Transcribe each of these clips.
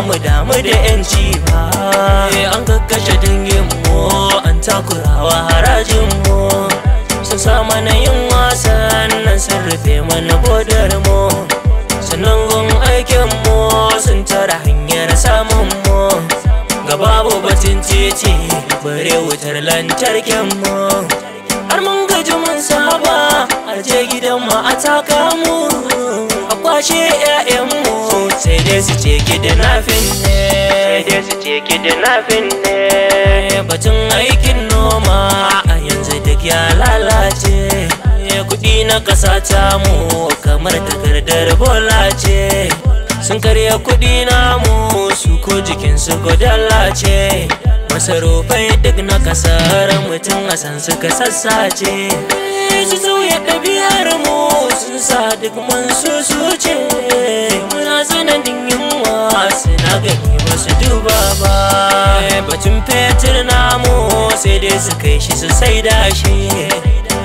mu damu da yanci ba. An kakkashe danginmu an takurawa harajinmu, sun sa mana yin wasan nan sun rufe mana bodar mu, sannan gun aikinmu sun tara hanyar samunmu, ga babu batun titi bare wutar lantarkinmu. Har mun gaji mun saba a je gidanmu a taka mu, a kwashe 'ya'yanmu sai dai su ce kidnapping ne, sai dai su ce kidnapping ne. Batun aikin noma a yanzu duk ya lalace, kuɗi na ƙasa tamu kamar takardar bola ce, sun karya kuɗi namu su ko jikinsu godalla ce, masarufai duk na kasar mutum a san suka sassace, su sauya ɗabi'ar mu sun sa duk mun susuce, muna tsananin yunwa suna gani ba su duba ba. Batun fetur namu sai dai su kai shi su saida shi,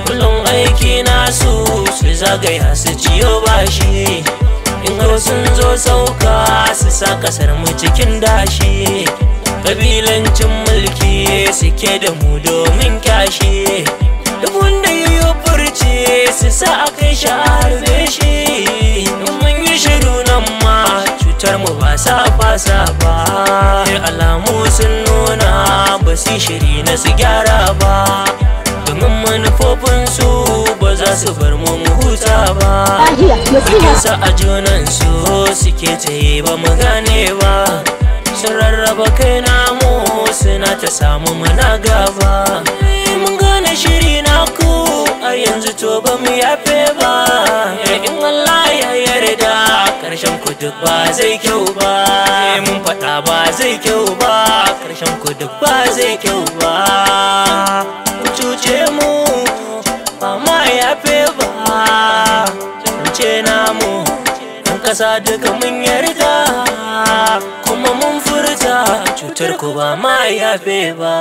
kullum aiki nasu su zagaya su ciyo bashi, in har sun zo sauka su sa kasar mu cikin dashi, kabilancin mulki suke da mu domin kyashi, duk wanda yayo furci su sa a kai shi a harbe shi, in mun yi shiru nan ma cutar mu ba sa fasa ba, alamu sun nuna ba su shiri na su gyara ba, domin manufofinsu ba za su bar mu huta ba, bikinsa a junansu suke ta yi ba mu gane ba, sun rarraba kai namu suna ta samu muna gaba, mun gane shiri na ku a yanzu to ba mu yafe ba, in Allah ya yarda karshen ku duk ba zai kyau ba, mun faɗa ba zai kyau ba, karshen ku duk ba zai kyau ba, ku cuce mu ba ma yafe ba, ce namu ɗan ƙasa duka mun yarda kuma mun furta cutar ku ba ma yafe ba.